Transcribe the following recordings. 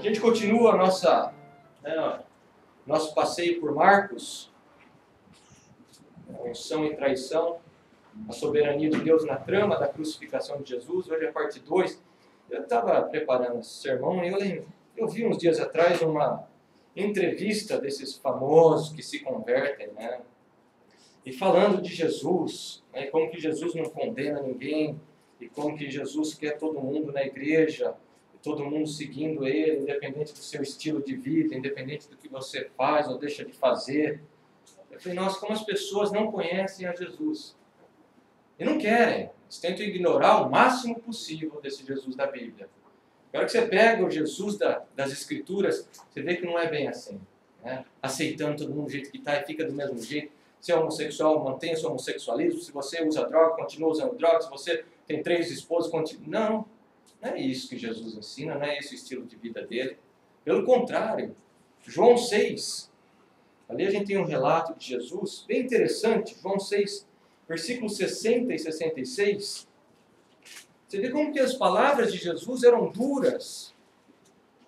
gente continua nosso passeio por Marcos, a unção e traição, a soberania de Deus na trama da crucificação de Jesus. Hoje é a parte 2. Eu estava preparando esse sermão e eu vi uns dias atrás uma entrevista desses famosos que se convertem, né? E falando de Jesus, né? Como que Jesus não condena ninguém, e como que Jesus quer todo mundo na igreja, todo mundo seguindo Ele, independente do seu estilo de vida, independente do que você faz ou deixa de fazer. Eu falei, nossa, como as pessoas não conhecem a Jesus. E não querem. Eles tentam ignorar o máximo possível desse Jesus da Bíblia. Agora que você pega o Jesus das Escrituras, você vê que não é bem assim, né? Aceitando todo mundo do jeito que está e fica do mesmo jeito. Se é homossexual, mantenha seu homossexualismo. Se você usa droga, continua usando droga. Se você tem 3 esposas, continua... Não é isso que Jesus ensina, não é esse o estilo de vida dele. Pelo contrário, João 6, ali a gente tem um relato de Jesus, bem interessante, João 6, versículos 60 e 66. Você vê como que as palavras de Jesus eram duras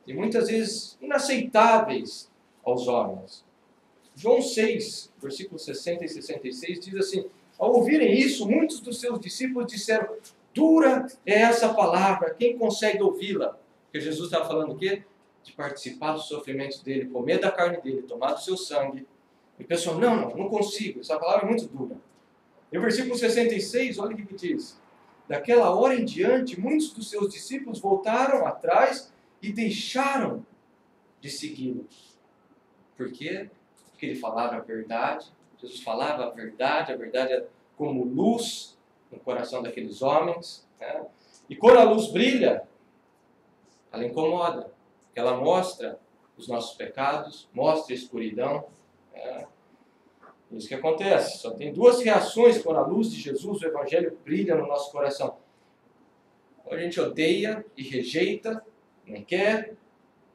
e muitas vezes inaceitáveis aos homens. João 6, versículos 60 e 66 diz assim: ao ouvirem isso, muitos dos seus discípulos disseram: dura é essa palavra, quem consegue ouvi-la? Porque Jesus estava falando o quê? De participar dos sofrimentos dele, comer da carne dele, tomar do seu sangue. E o pessoal, não consigo, essa palavra é muito dura. E o versículo 66, olha o que diz. Daquela hora em diante, muitos dos seus discípulos voltaram atrás e deixaram de segui-lo. Por quê? Porque ele falava a verdade, Jesus falava a verdade é como luz no coração daqueles homens, né? E quando a luz brilha, ela incomoda, porque ela mostra os nossos pecados, mostra a escuridão, né? Isso que acontece. Só tem 2 reações quando a luz de Jesus, o Evangelho, brilha no nosso coração. Ou a gente odeia e rejeita, não quer,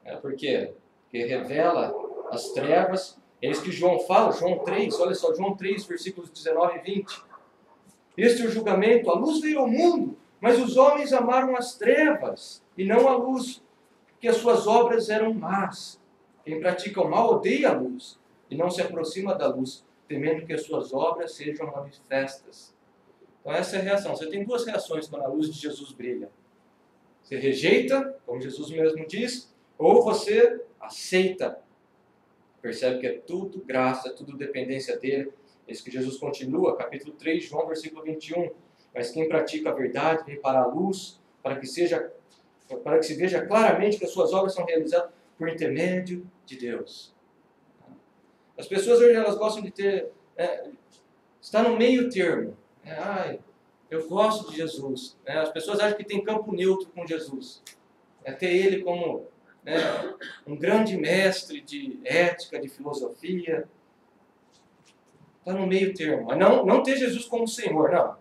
né? Por quê? Porque revela as trevas. É isso que João fala, João 3, olha só, João 3, versículos 19 e 20. Este é o julgamento, a luz veio ao mundo, mas os homens amaram as trevas e não a luz, porque as suas obras eram más. Quem pratica o mal odeia a luz e não se aproxima da luz, temendo que as suas obras sejam manifestas. Então essa é a reação. Você tem 2 reações quando a luz de Jesus brilha. Você rejeita, como Jesus mesmo diz, ou você aceita. Percebe que é tudo graça, tudo dependência dele. Isso que Jesus continua, capítulo 3, João, versículo 21. Mas quem pratica a verdade vem para a luz, para que se veja claramente que as suas obras são realizadas por intermédio de Deus. As pessoas hoje elas gostam de está no meio termo. Eu gosto de Jesus. As pessoas acham que tem campo neutro com Jesus. Ter ele como um grande mestre de ética, de filosofia. Está no meio termo. Mas não ter Jesus como Senhor, não.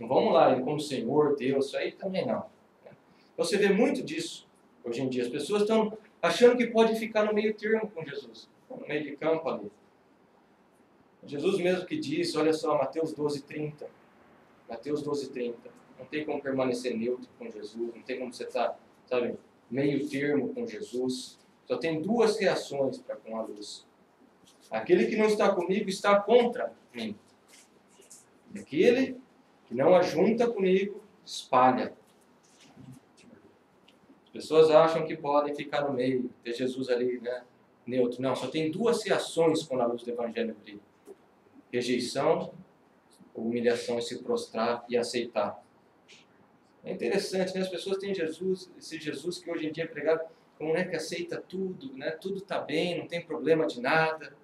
Não vamos lá, ele como Senhor, Deus, isso aí também não. Você vê muito disso hoje em dia. As pessoas estão achando que pode ficar no meio termo com Jesus. No meio de campo ali. Jesus mesmo que disse, olha só, Mateus 12:30. Mateus 12:30. Não tem como permanecer neutro com Jesus. Não tem como você estar, meio termo com Jesus. Só tem 2 reações para com a luz. Aquele que não está comigo está contra mim. E aquele que não ajunta comigo, espalha. As pessoas acham que podem ficar no meio, ter Jesus ali, neutro. Não, só tem 2 reações quando a luz do Evangelho brilha. Rejeição, humilhação e se prostrar e aceitar. É interessante, né? As pessoas têm Jesus, esse Jesus que hoje em dia é pregado como que aceita tudo, né? Tudo está bem, não tem problema de nada.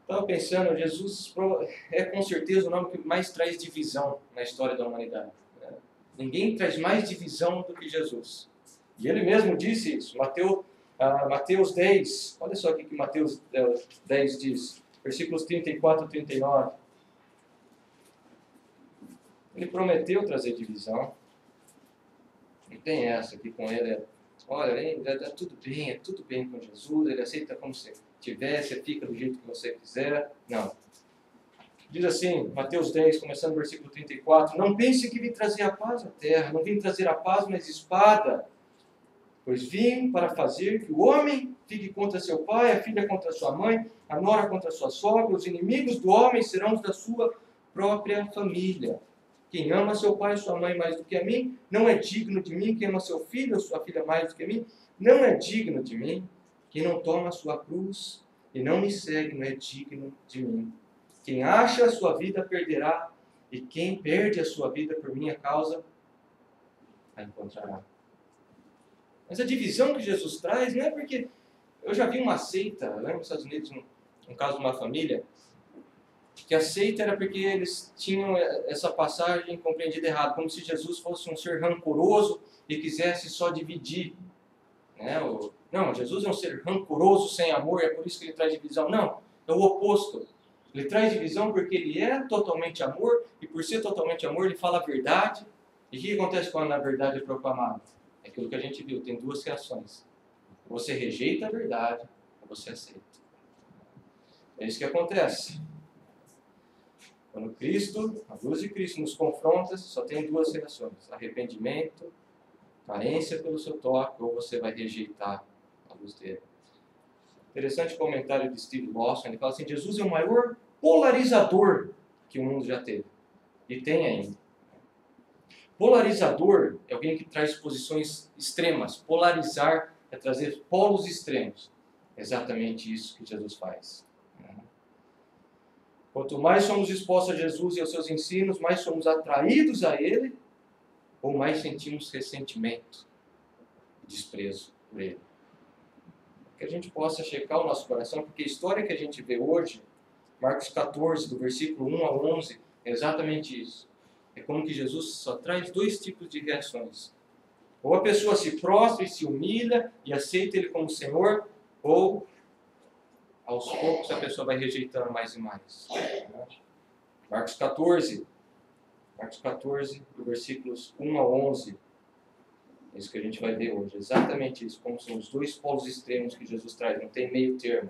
Estava pensando, Jesus é com certeza o nome que mais traz divisão na história da humanidade. Ninguém traz mais divisão do que Jesus. E ele mesmo disse isso. Mateus 10, olha só o que Mateus 10 diz, versículos 34 e 39. Ele prometeu trazer divisão. Não tem essa aqui com ele. Olha, é tudo bem com Jesus, ele aceita como você tiver, você fica do jeito que você quiser. Não. Diz assim, Mateus 10, começando no versículo 34, não pense que vim trazer a paz à terra, não vim trazer a paz, mas espada, pois vim para fazer que o homem fique contra seu pai, a filha contra sua mãe, a nora contra sua sogra, os inimigos do homem serão os da sua própria família. Quem ama seu pai e sua mãe mais do que a mim, não é digno de mim. Quem ama seu filho ou sua filha mais do que a mim, não é digno de mim. Quem não toma a sua cruz e não me segue, não é digno de mim. Quem acha a sua vida perderá, e quem perde a sua vida por minha causa, a encontrará. Mas a divisão que Jesus traz não é porque... Eu já vi uma seita, lembro nos Estados Unidos, um caso de uma família, que a seita era porque eles tinham essa passagem compreendida errado, como se Jesus fosse um ser rancoroso e quisesse só dividir. Né? Não, Jesus é um ser rancoroso, sem amor, é por isso que ele traz divisão. Não, é o oposto. Ele traz divisão porque ele é totalmente amor, e por ser totalmente amor, ele fala a verdade. E o que acontece quando a verdade é proclamada? É aquilo que a gente viu, tem duas reações. Você rejeita a verdade, ou você aceita. É isso que acontece. Quando Cristo, a luz de Cristo nos confronta, só tem duas reações. Arrependimento, carência pelo seu toque, ou você vai rejeitar a luz dele. Interessante comentário de Steve Lawson, ele fala assim, Jesus é o maior polarizador que o mundo já teve. E tem ainda. Polarizador é alguém que traz posições extremas. Polarizar é trazer polos extremos. É exatamente isso que Jesus faz. Quanto mais somos expostos a Jesus e aos seus ensinos, mais somos atraídos a Ele, ou mais sentimos ressentimento e desprezo por Ele. Que a gente possa checar o nosso coração, porque a história que a gente vê hoje, Marcos 14, do versículo 1 a 11, é exatamente isso. É como que Jesus só traz dois tipos de reações. Ou a pessoa se prostra e se humilha e aceita Ele como Senhor, ou aos poucos a pessoa vai rejeitando mais e mais. Marcos 14, do versículos 1 a 11. É isso que a gente vai ver hoje. Exatamente isso, como são os dois polos extremos que Jesus traz, não tem meio termo.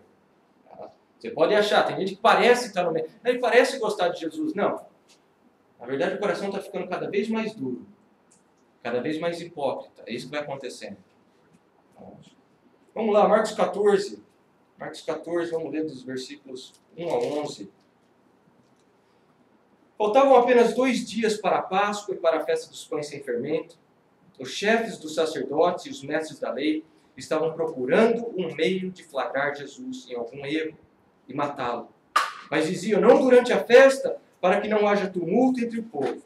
Você pode achar, tem gente que parece estar no meio, ele parece gostar de Jesus. Não. Na verdade, o coração está ficando cada vez mais duro, cada vez mais hipócrita. É isso que vai acontecendo. Vamos lá, Marcos 14. Marcos 14, vamos ler dos versículos 1 a 11. Faltavam apenas 2 dias para a Páscoa e para a festa dos pães sem fermento. Os chefes dos sacerdotes e os mestres da lei estavam procurando um meio de flagrar Jesus em algum erro e matá-lo. Mas diziam, não durante a festa, para que não haja tumulto entre o povo.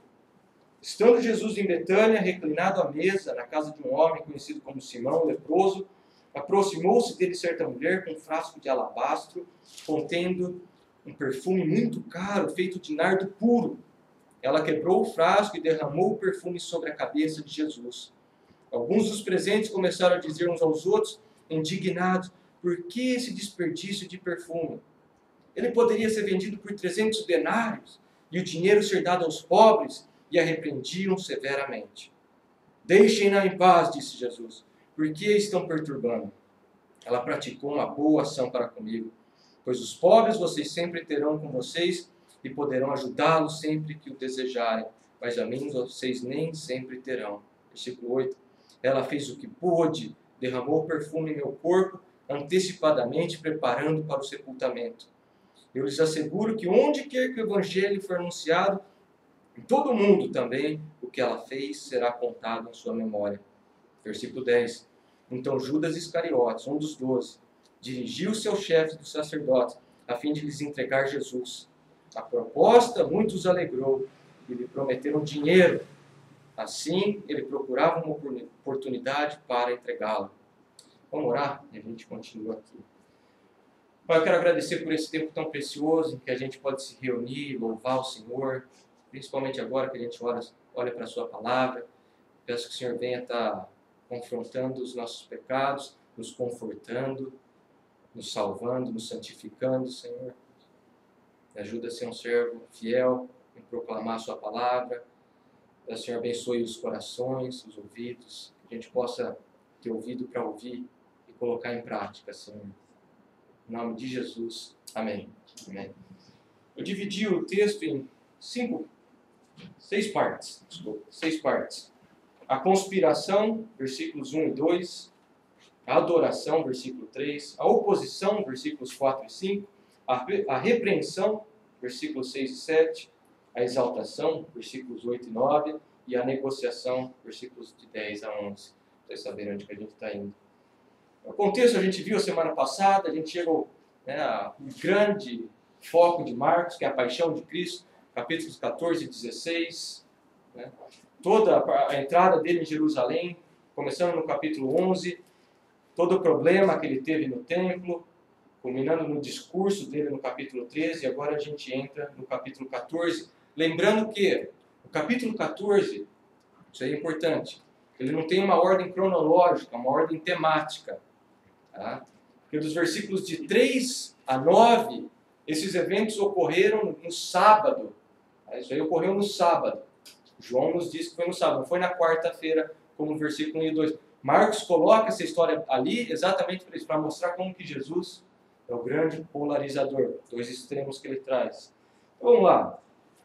Estando Jesus em Betânia, reclinado à mesa, na casa de um homem conhecido como Simão, leproso, aproximou-se dele certa mulher com um frasco de alabastro, contendo um perfume muito caro, feito de nardo puro. Ela quebrou o frasco e derramou o perfume sobre a cabeça de Jesus. Alguns dos presentes começaram a dizer uns aos outros, indignados, por que esse desperdício de perfume? Ele poderia ser vendido por 300 denários e o dinheiro ser dado aos pobres, e a repreendiam severamente. Deixem-na em paz, disse Jesus, por que a estão perturbando? Ela praticou uma boa ação para comigo, pois os pobres vocês sempre terão com vocês e poderão ajudá-los sempre que o desejarem, mas a mim vocês nem sempre terão. Versículo 8. Ela fez o que pôde, derramou perfume em meu corpo, antecipadamente preparando para o sepultamento. Eu lhes asseguro que onde quer que o evangelho for anunciado, em todo mundo também, o que ela fez será contado em sua memória. Versículo 10. Então Judas Iscariotes, um dos 12, dirigiu-se aos chefes dos sacerdotes, a fim de lhes entregar Jesus. A proposta muito os alegrou e lhe prometeram dinheiro. Assim, ele procurava uma oportunidade para entregá-lo. Vamos orar e a gente continua aqui. Pai, eu quero agradecer por esse tempo tão precioso em que a gente pode se reunir, louvar o Senhor, principalmente agora que a gente olha para a sua palavra. Peço que o Senhor venha estar confrontando os nossos pecados, nos confortando, nos salvando, nos santificando, Senhor. Me ajuda a ser um servo fiel em proclamar a sua palavra. Que o Senhor abençoe os corações, os ouvidos, que a gente possa ter ouvido para ouvir e colocar em prática, Senhor. Em nome de Jesus. Amém. Amém. Eu dividi o texto em seis partes. A conspiração, versículos 1 e 2. A adoração, versículo 3. A oposição, versículos 4 e 5. A repreensão, versículos 6 e 7. A exaltação, versículos 8 e 9. E a negociação, versículos de 10 a 11. Para vocês saberem onde que a gente está indo. O contexto a gente viu a semana passada, a gente chegou ao grande foco de Marcos, que é a paixão de Cristo, capítulos 14 e 16. Toda a entrada dele em Jerusalém, começando no capítulo 11, todo o problema que ele teve no templo, culminando no discurso dele no capítulo 13, e agora a gente entra no capítulo 14. Lembrando que o capítulo 14, isso aí é importante, ele não tem uma ordem cronológica, uma ordem temática. Tá? Porque dos versículos de 3 a 9, esses eventos ocorreram no sábado. Isso aí ocorreu no sábado. João nos diz que foi no sábado, não foi na quarta-feira, como no versículo 1 e 2. Marcos coloca essa história ali exatamente para isso, para mostrar como que Jesus é o grande polarizador, dois extremos que ele traz. Então, vamos lá.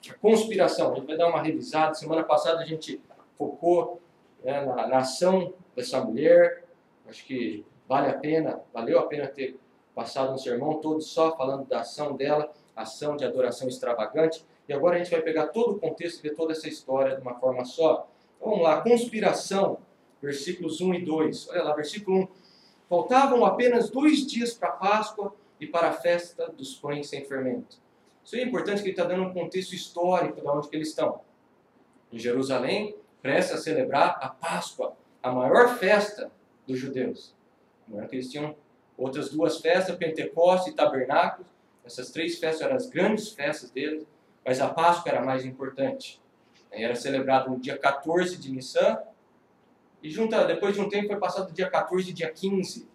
A conspiração, a gente vai dar uma revisada. Semana passada a gente focou na ação dessa mulher. Acho que valeu a pena ter passado um sermão todo só falando da ação dela, ação de adoração extravagante. E agora a gente vai pegar todo o contexto e ver toda essa história de uma forma só. Então, vamos lá, conspiração, versículos 1 e 2. Olha lá, versículo 1. Faltavam apenas 2 dias para a Páscoa e para a festa dos pães sem fermento. Isso é importante, que ele está dando um contexto histórico de onde que eles estão. Em Jerusalém, prestes a celebrar a Páscoa, a maior festa dos judeus. Que eles tinham outras 2 festas, Pentecostes e Tabernáculos. Essas 3 festas eram as grandes festas deles, mas a Páscoa era a mais importante. Era celebrado no dia 14 de Nissan, e depois de um tempo foi passado do dia 14 e dia 15.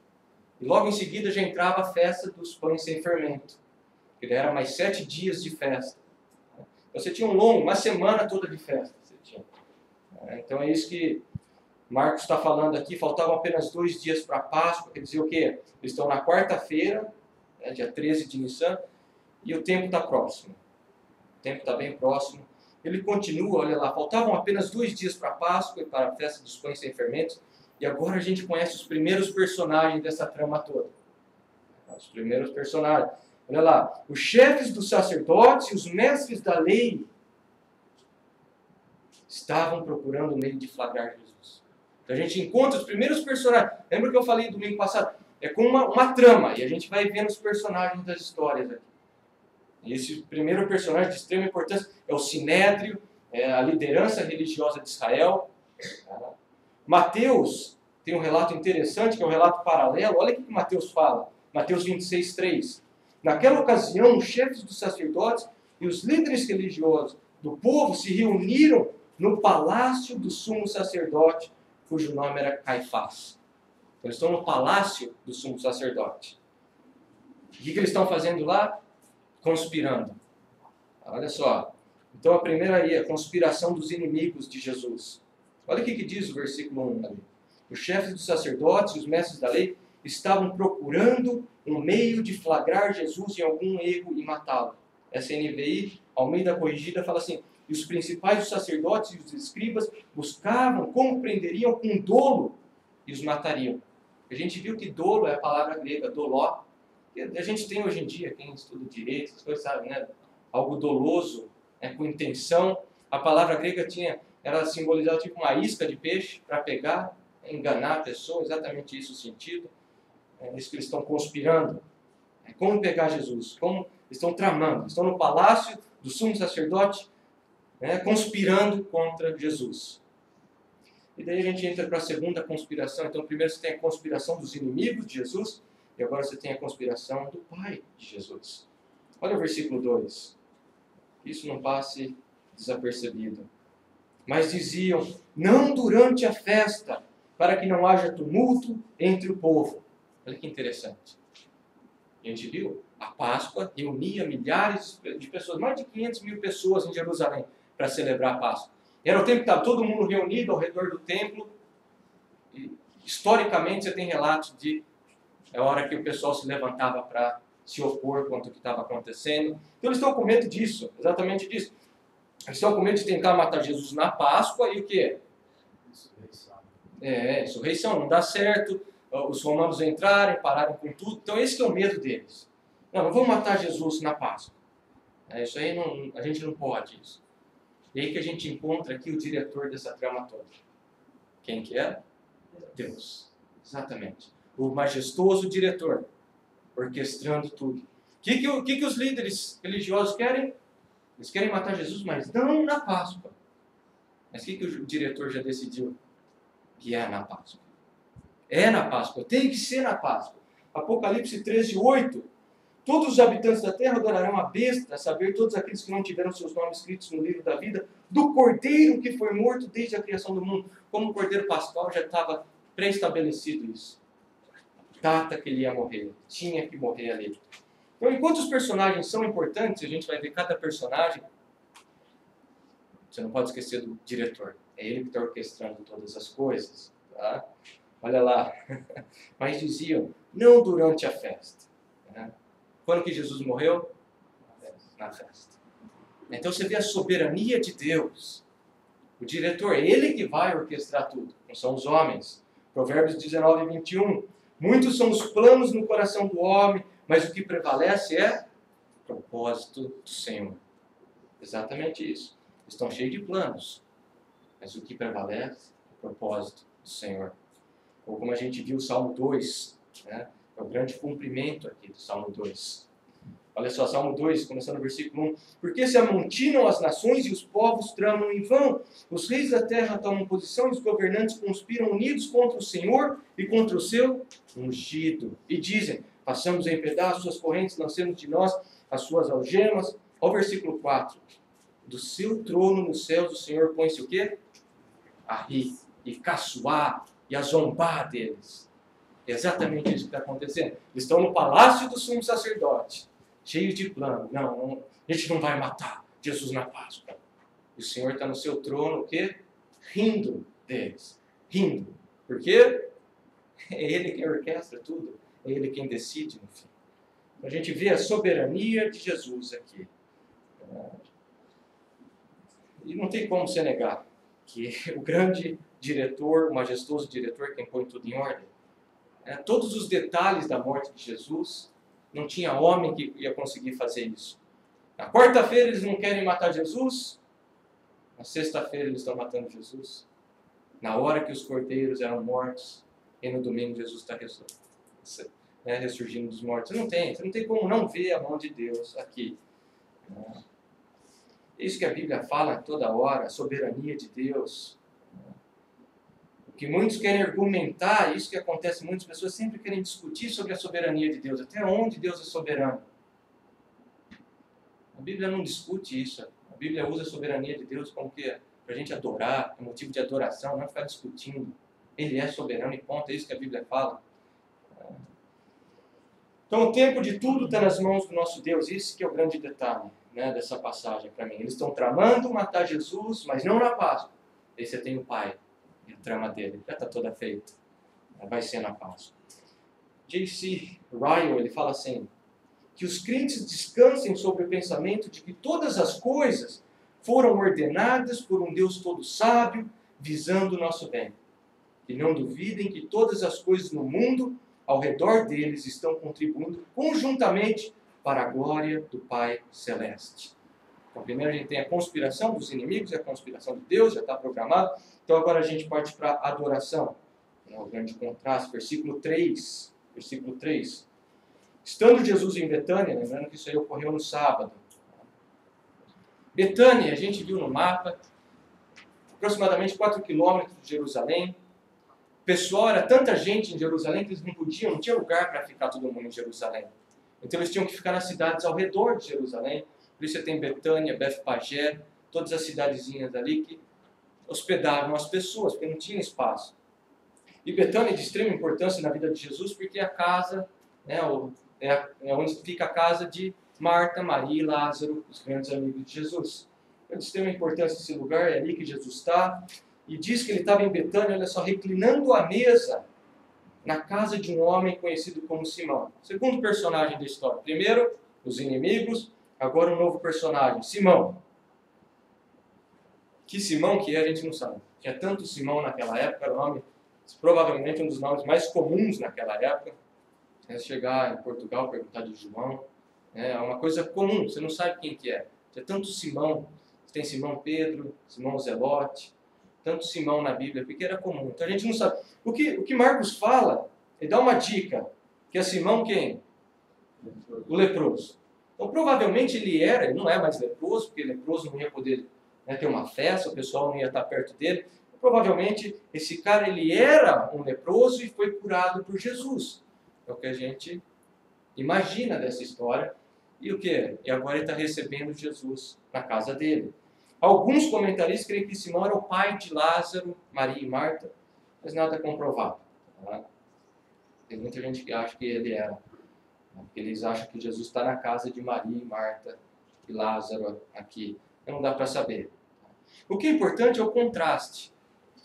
E logo em seguida já entrava a festa dos pães sem fermento, que era mais 7 dias de festa. Então você tinha uma semana toda de festa. Então é isso que Marcos está falando aqui. Faltavam apenas 2 dias para a Páscoa. Quer dizer o quê? Eles estão na quarta-feira, dia 13 de Nissan, e o tempo está próximo. O tempo está bem próximo. Ele continua, olha lá, faltavam apenas 2 dias para a Páscoa e para a festa dos pães sem fermentos, e agora a gente conhece os primeiros personagens dessa trama toda. Os primeiros personagens. Olha lá, os chefes dos sacerdotes e os mestres da lei estavam procurando o meio de flagrar Jesus. Então a gente encontra os primeiros personagens. Lembra que eu falei domingo passado? É com uma trama, e a gente vai vendo os personagens das histórias aqui. E esse primeiro personagem de extrema importância é o Sinédrio, a liderança religiosa de Israel. Mateus tem um relato interessante, que é um relato paralelo. Olha o que Mateus fala. Mateus 26, 3. Naquela ocasião, os chefes dos sacerdotes e os líderes religiosos do povo se reuniram no palácio do sumo sacerdote, cujo nome era Caifás. Eles estão no palácio do sumo sacerdote. O que eles estão fazendo lá? Conspirando. Olha só. Então a primeira aí é a conspiração dos inimigos de Jesus. Olha o que diz o versículo 1 ali. Os chefes dos sacerdotes e os mestres da lei estavam procurando um meio de flagrar Jesus em algum erro e matá-lo. Essa NVI, Almeida Corrigida, fala assim: e os principais dos sacerdotes e os escribas buscavam como prenderiam com dolo e os matariam. A gente viu que dolo é a palavra grega, doló, que a gente tem hoje em dia, quem estuda direito, as coisas sabem, né? Algo doloso, com intenção. A palavra grega era simbolizada tipo uma isca de peixe para pegar, enganar a pessoa, exatamente isso o sentido. É isso que eles estão conspirando. É como pegar Jesus, como estão tramando, estão no palácio do sumo sacerdote, conspirando contra Jesus. E daí a gente entra para a segunda conspiração. Então primeiro você tem a conspiração dos inimigos de Jesus, e agora você tem a conspiração do Pai de Jesus. Olha o versículo 2. Isso não passe desapercebido. Mas diziam, não durante a festa, para que não haja tumulto entre o povo. Olha que interessante. A gente viu, a Páscoa reunia milhares de pessoas, mais de 500 mil pessoas em Jerusalém para celebrar a Páscoa. Era o tempo que estava todo mundo reunido ao redor do templo. E, historicamente, você tem relatos de a hora que o pessoal se levantava para se opor quanto ao que estava acontecendo. Então eles estão com medo disso, exatamente disso. Eles estão com medo de tentar matar Jesus na Páscoa e o quê? Ressurreição, não dá certo, os romanos entrarem, pararem com tudo, então esse que é o medo deles. Não vamos matar Jesus na Páscoa. Isso aí a gente não pode isso. E aí que a gente encontra aqui o diretor dessa trama toda. Quem que é? Deus. Exatamente. O majestoso diretor, orquestrando tudo. O que os líderes religiosos querem? Eles querem matar Jesus, mas não na Páscoa. Mas o que o diretor já decidiu? Que é na Páscoa. É na Páscoa, tem que ser na Páscoa. Apocalipse 13:8. Todos os habitantes da terra adorarão a besta, a saber, todos aqueles que não tiveram seus nomes escritos no livro da vida, do Cordeiro que foi morto desde a criação do mundo. Como o Cordeiro Pascal já estava pré-estabelecido isso. Data que ele ia morrer, tinha que morrer ali. Então, enquanto os personagens são importantes, a gente vai ver cada personagem, você não pode esquecer do diretor. É ele que está orquestrando todas as coisas. Tá? Olha lá. Mas diziam, não durante a festa. Né? Quando que Jesus morreu? Na festa. Então você vê a soberania de Deus. O diretor, é ele que vai orquestrar tudo. Não são os homens. Provérbios 19:21. Muitos são os planos no coração do homem, mas o que prevalece é o propósito do Senhor. Exatamente isso. Estão cheios de planos, mas o que prevalece é o propósito do Senhor. Ou como a gente viu o Salmo 2, né? É o grande cumprimento aqui do Salmo 2. Olha só, Salmo 2, começando no versículo 1. Porque se amontinam as nações e os povos tramam em vão. Os reis da terra tomam posição e os governantes conspiram unidos contra o Senhor e contra o seu ungido. E dizem, passamos em pedaços suas correntes, lancemos de nós as suas algemas. Olha o versículo 4. Do seu trono nos céus o Senhor põe-se o quê? A rir e caçoar e a zombar deles. É exatamente isso que está acontecendo. Eles estão no palácio do sumo sacerdote, cheios de plano. Não, a gente não vai matar Jesus na Páscoa. E o Senhor está no seu trono, o quê? Rindo deles. Rindo. Por quê? É Ele quem orquestra tudo. É Ele quem decide, no fim. A gente vê a soberania de Jesus aqui. E não tem como se negar que o grande diretor, o majestoso diretor, quem põe tudo em ordem, todos os detalhes da morte de Jesus, não tinha homem que ia conseguir fazer isso. Na quarta-feira eles não querem matar Jesus, na sexta-feira eles estão matando Jesus, na hora que os cordeiros eram mortos, e no domingo Jesus está ressurgindo dos mortos. Você não tem como não ver a mão de Deus aqui. Isso que a Bíblia fala toda hora, a soberania de Deus. O que muitos querem argumentar, isso que acontece, muitas pessoas sempre querem discutir sobre a soberania de Deus, até onde Deus é soberano. A Bíblia não discute isso. A Bíblia usa a soberania de Deus como que para a gente adorar, é motivo de adoração, não ficar discutindo. Ele é soberano e ponto, é isso que a Bíblia fala. Então o tempo de tudo está nas mãos do nosso Deus, isso que é o grande detalhe, né, dessa passagem para mim. Eles estão tramando matar Jesus, mas não na Páscoa. Aí você tem o Pai, e a trama dele já está toda feita. Vai ser na Páscoa. J.C. Ryle, ele fala assim, que os crentes descansem sobre o pensamento de que todas as coisas foram ordenadas por um Deus todo sábio, visando o nosso bem. E não duvidem que todas as coisas no mundo, ao redor deles, estão contribuindo conjuntamente para a glória do Pai Celeste. Então, primeiro a gente tem a conspiração dos inimigos, a conspiração de Deus, já está programado. Então, agora a gente parte para a adoração. O grande contraste, versículo 3. Versículo 3. Estando Jesus em Betânia, lembrando que isso aí ocorreu no sábado. Betânia, a gente viu no mapa, aproximadamente 4 quilômetros de Jerusalém. O pessoal, era tanta gente em Jerusalém que eles não tinha lugar para ficar todo mundo em Jerusalém. Então eles tinham que ficar nas cidades ao redor de Jerusalém. Por isso você tem Betânia, Bethpagé, todas as cidadezinhas ali que hospedavam as pessoas, porque não tinha espaço. E Betânia é de extrema importância na vida de Jesus, porque é a casa, é onde fica a casa de Marta, Maria e Lázaro, os grandes amigos de Jesus. É de extrema importância esse lugar, é ali que Jesus está. E diz que ele estava em Betânia, olha só, reclinando à mesa, na casa de um homem conhecido como Simão. Segundo personagem da história. Primeiro, os inimigos, agora um novo personagem, Simão. Que Simão que é, a gente não sabe. Tinha tanto Simão naquela época, era o nome, provavelmente um dos nomes mais comuns naquela época. Chegar em Portugal, perguntar de João, é uma coisa comum, você não sabe quem que é. Tinha tanto Simão, tem Simão Pedro, Simão Zelote, tanto Simão na Bíblia, porque era comum. Então a gente não sabe. O que Marcos fala, ele dá uma dica, que é Simão quem? O leproso. Então provavelmente ele não é mais leproso, porque leproso não ia poder ter uma festa, o pessoal não ia estar perto dele. Provavelmente esse cara ele era um leproso e foi curado por Jesus. É o que a gente imagina dessa história. E o que? E agora ele está recebendo Jesus na casa dele. Alguns comentaristas creem que Simão era o pai de Lázaro, Maria e Marta, mas nada é comprovado. Tá? Tem muita gente que acha que ele era. Eles acham que Jesus está na casa de Maria e Marta e Lázaro aqui. Não dá para saber. O que é importante é o contraste.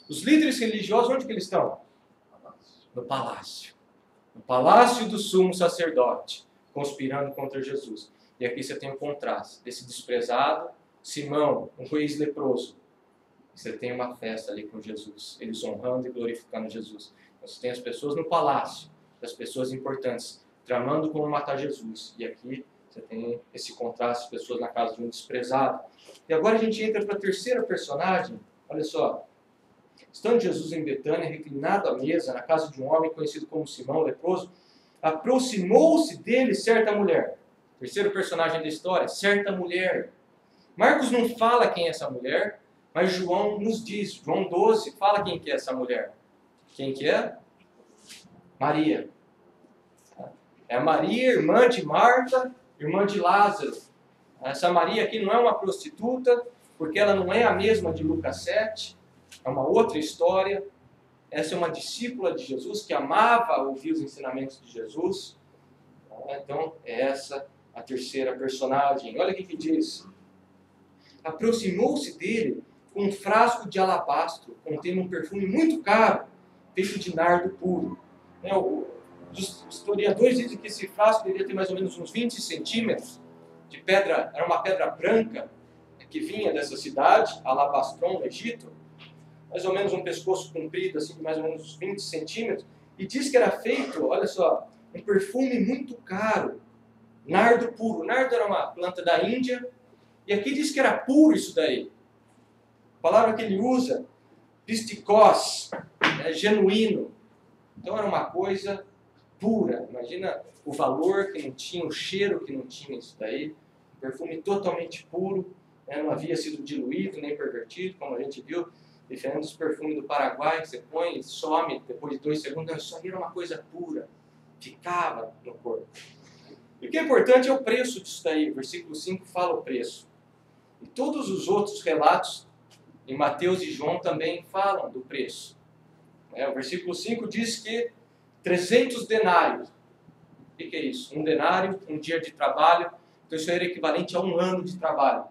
Os líderes religiosos, onde que eles estão? No palácio. No palácio do sumo sacerdote, conspirando contra Jesus. E aqui você tem o contraste desse desprezado Simão, um ex-leproso. Você tem uma festa ali com Jesus, eles honrando e glorificando Jesus. Você tem as pessoas no palácio, as pessoas importantes, tramando como matar Jesus. E aqui você tem esse contraste, pessoas na casa de um desprezado. E agora a gente entra para a terceira personagem. Olha só. Estando Jesus em Betânia, reclinado à mesa, na casa de um homem conhecido como Simão, leproso, aproximou-se dele certa mulher. Terceiro personagem da história, certa mulher. Marcos não fala quem é essa mulher, mas João nos diz. João 12 fala quem que é essa mulher. Quem que é? Maria. É a Maria, irmã de Marta, irmã de Lázaro. Essa Maria aqui não é uma prostituta, porque ela não é a mesma de Lucas 7. É uma outra história. Essa é uma discípula de Jesus que amava ouvir os ensinamentos de Jesus. Então, é essa a terceira personagem. Olha o que diz. Aproximou-se dele com um frasco de alabastro, contendo um perfume muito caro, feito de nardo puro. Os historiadores dizem que esse frasco deveria ter mais ou menos uns 20 centímetros de pedra, era uma pedra branca que vinha dessa cidade, Alabastron, no Egito, mais ou menos um pescoço comprido, assim, de mais ou menos uns 20 centímetros, e diz que era feito, olha só, um perfume muito caro, nardo puro. Nardo era uma planta da Índia, e aqui diz que era puro isso daí. A palavra que ele usa, pistikos, genuíno. Então era uma coisa pura. Imagina o valor que não tinha, o cheiro que não tinha isso daí. Um perfume totalmente puro, não havia sido diluído nem pervertido, como a gente viu. Diferente dos perfumes do Paraguai, que você põe e some depois de 2 segundos. Isso aí era uma coisa pura. Ficava no corpo. E o que é importante é o preço disso daí. O versículo 5 fala o preço. E todos os outros relatos, em Mateus e João, também falam do preço. O versículo 5 diz que 300 denários. O que é isso? 1 denário, 1 dia de trabalho. Então isso era equivalente a 1 ano de trabalho.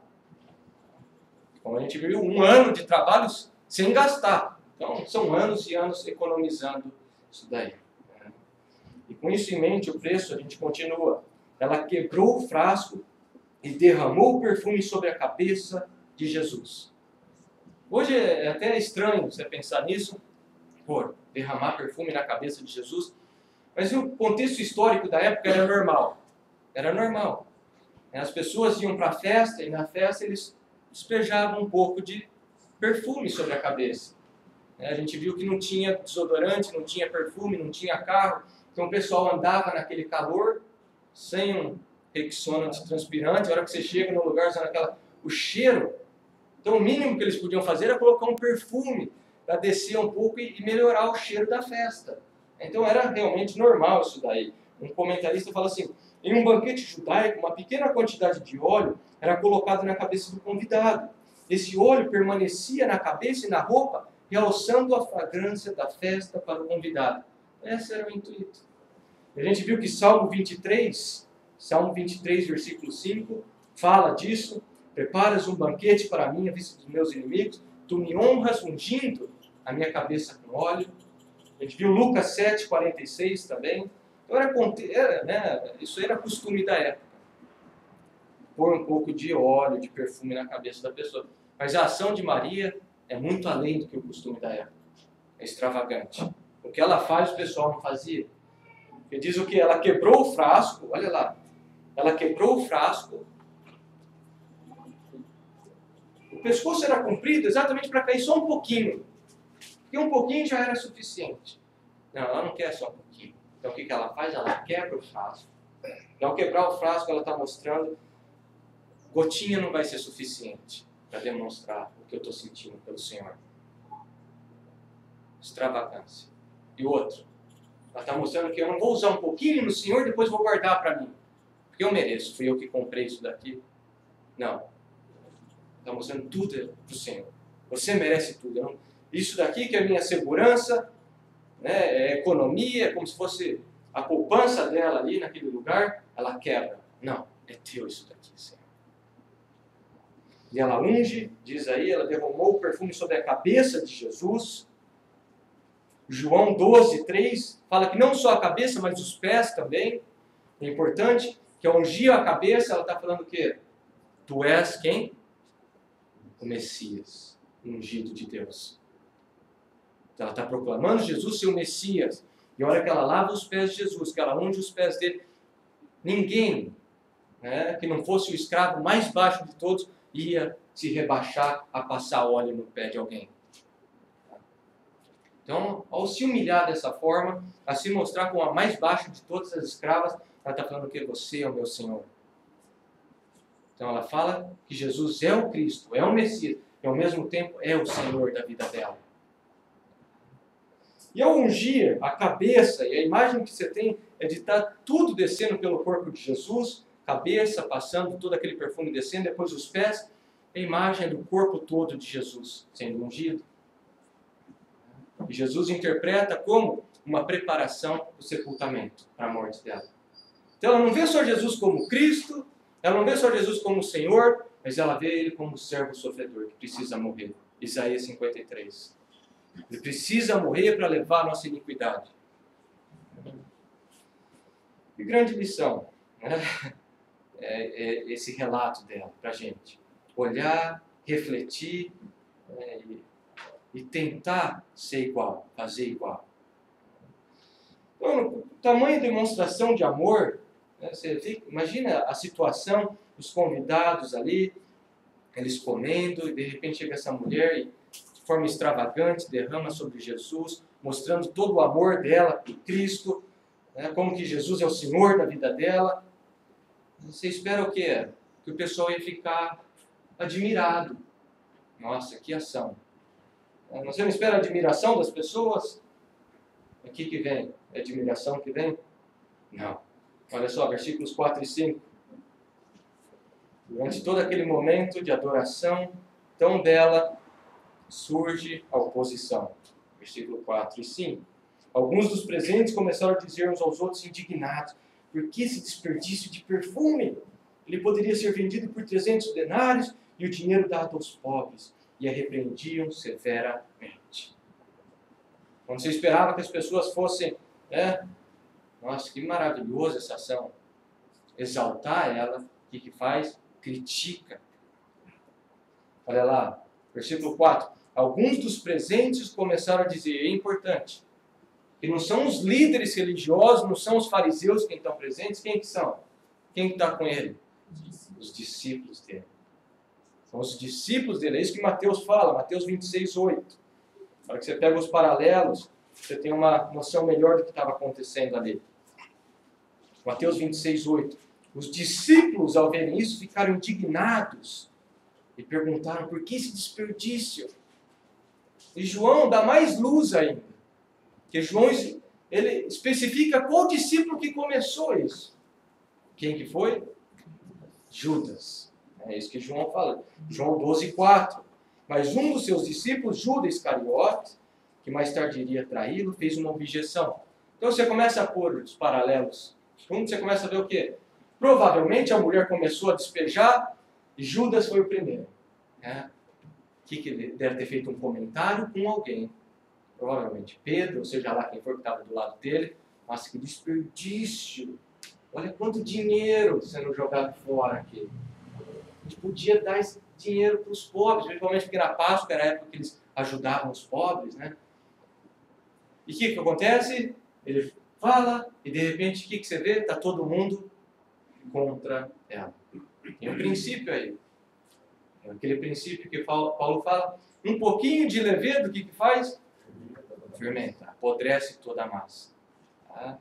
Como a gente viu, 1 ano de trabalho sem gastar. Então são anos e anos economizando isso daí. E com isso em mente, o preço, a gente continua. Ela quebrou o frasco e derramou o perfume sobre a cabeça de Jesus. Hoje é até estranho você pensar nisso, por derramar perfume na cabeça de Jesus, mas o contexto histórico da época era normal. Era normal. As pessoas iam para a festa e na festa eles despejavam um pouco de perfume sobre a cabeça. A gente viu que não tinha desodorante, não tinha perfume, não tinha carro, então o pessoal andava naquele calor, sem um Rexona antitranspirante. A hora que você chega no lugar, usando o cheiro. Então o mínimo que eles podiam fazer era colocar um perfume para descer um pouco e melhorar o cheiro da festa. Então era realmente normal isso daí. Um comentarista fala assim, em um banquete judaico, uma pequena quantidade de óleo era colocada na cabeça do convidado. Esse óleo permanecia na cabeça e na roupa, realçando a fragrância da festa para o convidado. Esse era o intuito. A gente viu que Salmo 23, versículo 5, fala disso. Preparas um banquete para mim à vista dos meus inimigos. Tu me honras ungindo a minha cabeça com óleo. A gente viu Lucas 7,46 também. Então isso era costume da época. Pôr um pouco de óleo, de perfume na cabeça da pessoa. Mas a ação de Maria é muito além do que o costume da época. É extravagante. O que ela faz, o pessoal não fazia. Ele diz o que? Ela quebrou o frasco, olha lá. Ela quebrou o frasco. O pescoço era comprido exatamente para cair só um pouquinho. Porque um pouquinho já era suficiente. Não, ela não quer só um pouquinho. Então o que ela faz? Ela quebra o frasco. E ao quebrar o frasco, ela está mostrando, gotinha não vai ser suficiente para demonstrar o que eu estou sentindo pelo Senhor. Extravagância. E outro, ela está mostrando que eu não vou usar um pouquinho no Senhor e depois vou guardar para mim. Porque eu mereço, fui eu que comprei isso daqui. Não. Está mostrando tudo para o Senhor. Você merece tudo. Isso daqui que é a minha segurança, né, é economia, é como se fosse a poupança dela ali naquele lugar, ela quebra. Não, é teu isso daqui, Senhor. E ela unge, diz aí, ela derramou o perfume sobre a cabeça de Jesus. João 12,3 fala que não só a cabeça, mas os pés também. É importante que ao ungir a cabeça, ela está falando o quê? Tu és quem? O Messias, ungido de Deus. Ela está proclamando Jesus ser o Messias. E a hora que ela lava os pés de Jesus, que ela unge os pés dele, ninguém, né, que não fosse o escravo mais baixo de todos, ia se rebaixar a passar óleo no pé de alguém. Então, ao se humilhar dessa forma, a se mostrar como a mais baixa de todas as escravas, ela está falando que você é o meu Senhor. Então ela fala que Jesus é o Cristo, é o Messias, e ao mesmo tempo é o Senhor da vida dela. E ao ungir a cabeça, e a imagem que você tem é de estar tudo descendo pelo corpo de Jesus, cabeça passando, todo aquele perfume descendo, depois os pés, a imagem do corpo todo de Jesus sendo ungido. E Jesus interpreta como uma preparação para o sepultamento, para a morte dela. Então ela não vê só Jesus como Cristo, ela não vê só Jesus como Senhor, mas ela vê Ele como servo sofredor, que precisa morrer. Isaías 53. Ele precisa morrer para levar a nossa iniquidade. E grande lição, né? É esse relato dela para a gente. Olhar, refletir, e tentar ser igual, fazer igual. Então, o tamanho de demonstração de amor, né, você vê, imagina a situação, os convidados ali, eles comendo, e de repente chega essa mulher e, de forma extravagante, derrama sobre Jesus, mostrando todo o amor dela por Cristo, né, como que Jesus é o Senhor da vida dela. Você espera o quê? Que o pessoal ia ficar admirado. Nossa, que ação! Você não espera a admiração das pessoas? Aqui que vem. É admiração que vem? Não. Olha só, versículos 4 e 5. Durante todo aquele momento de adoração tão bela, surge a oposição. Versículo 4 e 5. Alguns dos presentes começaram a dizer uns aos outros indignados: por que esse desperdício de perfume? Ele poderia ser vendido por 300 denários e o dinheiro dado aos pobres. E a repreendiam severamente. Quando você esperava que as pessoas fossem, nossa, que maravilhosa essa ação, exaltar ela, o que faz? Critica. Olha lá, versículo 4. Alguns dos presentes começaram a dizer, é importante, que não são os líderes religiosos, não são os fariseus que estão presentes, quem que são? Quem está com ele? Os discípulos dele. São os discípulos dele, é isso que Mateus fala, Mateus 26, 8. Na hora que você pega os paralelos, você tem uma noção melhor do que estava acontecendo ali. Mateus 26, 8. Os discípulos, ao verem isso, ficaram indignados e perguntaram, por que esse desperdício? E João dá mais luz ainda. Porque João, ele especifica qual discípulo que começou isso. Quem que foi? Judas. É isso que João fala. João 12, 4. Mas um dos seus discípulos, Judas Iscariote, que mais tarde iria traí-lo, fez uma objeção. Então você começa a pôr os paralelos. Você começa a ver o quê? Provavelmente a mulher começou a despejar e Judas foi o primeiro. Que ele deve ter feito um comentário com alguém. provavelmente Pedro, ou seja lá quem for que estava do lado dele, mas que desperdício! Olha quanto dinheiro sendo jogado fora aqui. A gente podia dar esse dinheiro para os pobres, principalmente porque na Páscoa era a época que eles ajudavam os pobres, né? E o que acontece? Ele fala e de repente o que você vê? Está todo mundo contra ela. Tem um princípio aí. É aquele princípio que Paulo fala, um pouquinho de levedo, o que faz? Fermenta, apodrece toda a massa. Tá?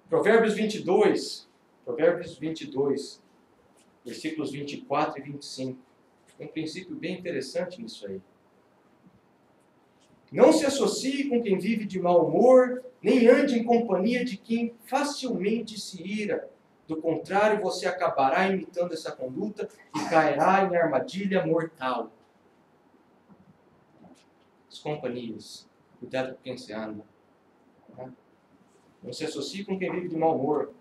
Provérbios 22, versículos 24 e 25. Tem um princípio bem interessante nisso aí. Não se associe com quem vive de mau humor, nem ande em companhia de quem facilmente se ira. Do contrário, você acabará imitando essa conduta e cairá em armadilha mortal. As companhias. Cuidado com quem você anda. Não se associe com quem vive de mau humor,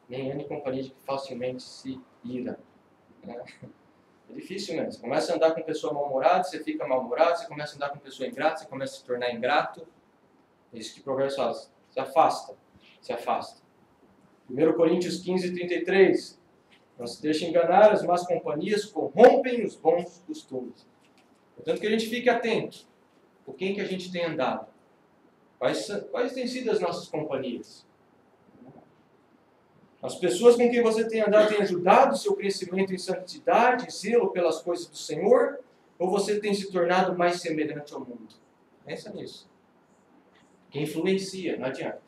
nem ande em companhia de quem facilmente se ira. É difícil mesmo. Você começa a andar com pessoa mal-humorada, você fica mal-humorado, você começa a andar com pessoa ingrata, você começa a se tornar ingrato. É isso que o provérbio fala. Se afasta. Se afasta. 1 Coríntios 15, 33. Não se deixe enganar, as más companhias corrompem os bons costumes. Portanto, que a gente fique atento. Com quem que a gente tem andado? Quais têm sido as nossas companhias? As pessoas com quem você tem andado têm ajudado o seu crescimento em santidade e zelo pelas coisas do Senhor? Ou você tem se tornado mais semelhante ao mundo? Pensa nisso. Que influencia, não adianta.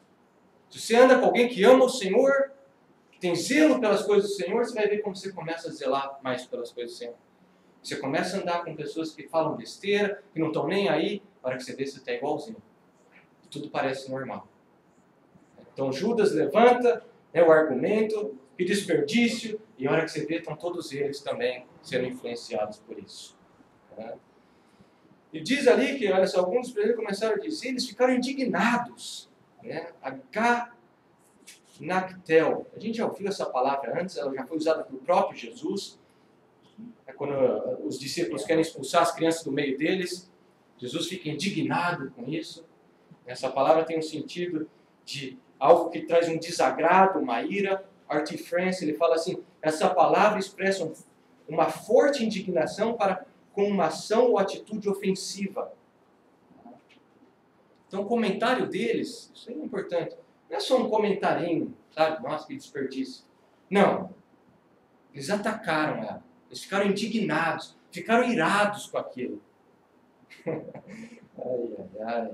Se você anda com alguém que ama o Senhor, que tem zelo pelas coisas do Senhor, você vai ver como você começa a zelar mais pelas coisas do Senhor. Você começa a andar com pessoas que falam besteira, que não estão nem aí, na hora que você vê, você está igualzinho. Tudo parece normal. Então Judas levanta o argumento, que desperdício, e a hora que você vê, estão todos eles também sendo influenciados por isso. E diz ali que, olha só, alguns dos presidentes começaram a dizer, eles ficaram indignados. Nactel. A gente já ouviu essa palavra antes, ela já foi usada pelo próprio Jesus. É quando os discípulos querem expulsar as crianças do meio deles, Jesus fica indignado com isso. Essa palavra tem um sentido de algo que traz um desagrado, uma ira. Artie France, ele fala assim, essa palavra expressa uma forte indignação com uma ação ou atitude ofensiva. Então o comentário deles, isso é importante, não é só um comentarinho, sabe? Nossa, que desperdício. Não. Eles atacaram ela. Eles ficaram indignados, ficaram irados com aquilo. Ai.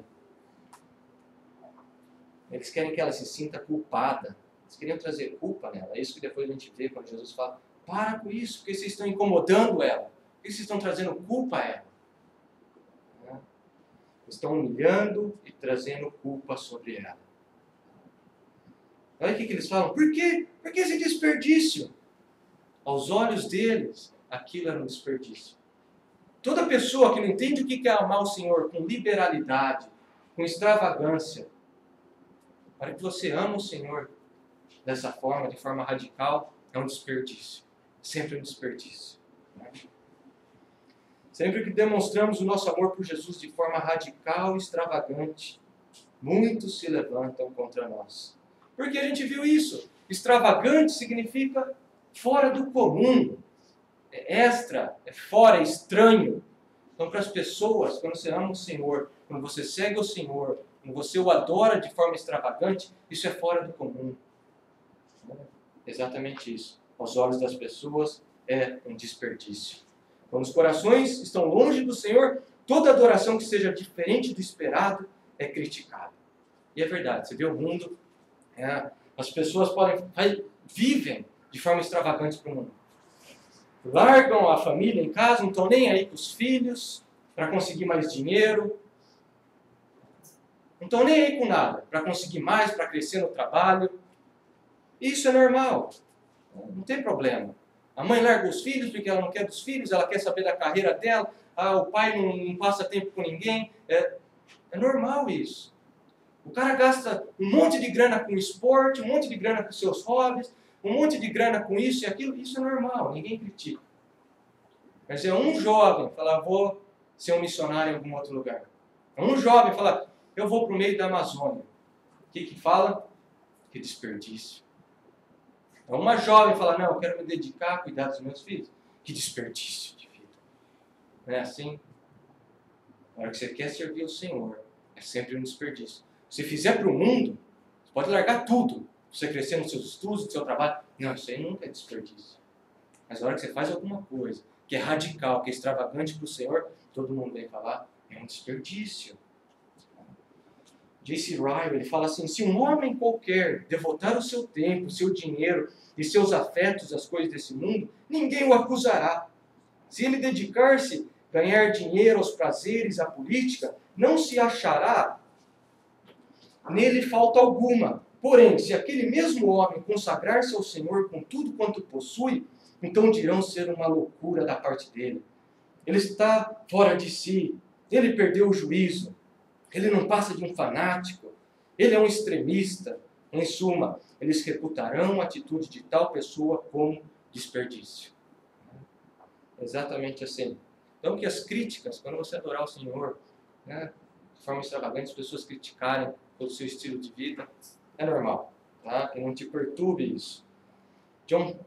Eles querem que ela se sinta culpada. Eles queriam trazer culpa nela. É isso que depois a gente vê quando Jesus fala, para com isso, porque vocês estão incomodando ela. Por que vocês estão trazendo culpa a ela? Estão humilhando e trazendo culpa sobre ela. Olha o que eles falam. Por quê? Por que esse desperdício? Aos olhos deles, aquilo era um desperdício. Toda pessoa que não entende o que é amar o Senhor com liberalidade, com extravagância, para que você ama o Senhor dessa forma, de forma radical, é um desperdício. Sempre um desperdício. Sempre que demonstramos o nosso amor por Jesus de forma radical e extravagante, muitos se levantam contra nós. Porque a gente viu isso. Extravagante significa fora do comum. É extra, é fora, é estranho. Então, para as pessoas, quando você ama o Senhor, quando você segue o Senhor, quando você o adora de forma extravagante, isso é fora do comum. É exatamente isso. Aos olhos das pessoas, é um desperdício. Quando os corações estão longe do Senhor, toda adoração que seja diferente do esperado é criticada. E é verdade, você vê o mundo, as pessoas vivem de forma extravagante para o mundo. Largam a família em casa, não estão nem aí com os filhos, para conseguir mais dinheiro. Não estão nem aí com nada, para conseguir mais, para crescer no trabalho. Isso é normal, não tem problema. A mãe larga os filhos porque ela não quer dos filhos, ela quer saber da carreira dela, o pai não passa tempo com ninguém. É normal isso. O cara gasta um monte de grana com esporte, um monte de grana com seus hobbies, um monte de grana com isso e aquilo, isso é normal, ninguém critica. Mas é um jovem falar, vou ser um missionário em algum outro lugar. É um jovem falar, eu vou para o meio da Amazônia. O que fala? Que desperdício. Então, uma jovem fala, não, eu quero me dedicar a cuidar dos meus filhos. Que desperdício de vida. Não é assim? Na hora que você quer servir o Senhor, é sempre um desperdício. Se fizer para o mundo, você pode largar tudo. Você crescer nos seus estudos, no seu trabalho. Não, isso aí nunca é desperdício. Mas na hora que você faz alguma coisa que é radical, que é extravagante para o Senhor, todo mundo vem falar, é um desperdício. J.C. Ryle, ele fala assim, se um homem qualquer devotar o seu tempo, o seu dinheiro e seus afetos às coisas desse mundo, ninguém o acusará. Se ele dedicar-se a ganhar dinheiro aos prazeres, à política, não se achará nele falta alguma. Porém, se aquele mesmo homem consagrar-se ao Senhor com tudo quanto possui, então dirão ser uma loucura da parte dele. Ele está fora de si, ele perdeu o juízo, ele não passa de um fanático, ele é um extremista. Em suma, eles reputarão a atitude de tal pessoa como desperdício. Exatamente assim. Então que as críticas, quando você adorar o Senhor, né, de forma extravagante, as pessoas criticarem pelo seu estilo de vida, é normal, tá? Que não te perturbe isso. John,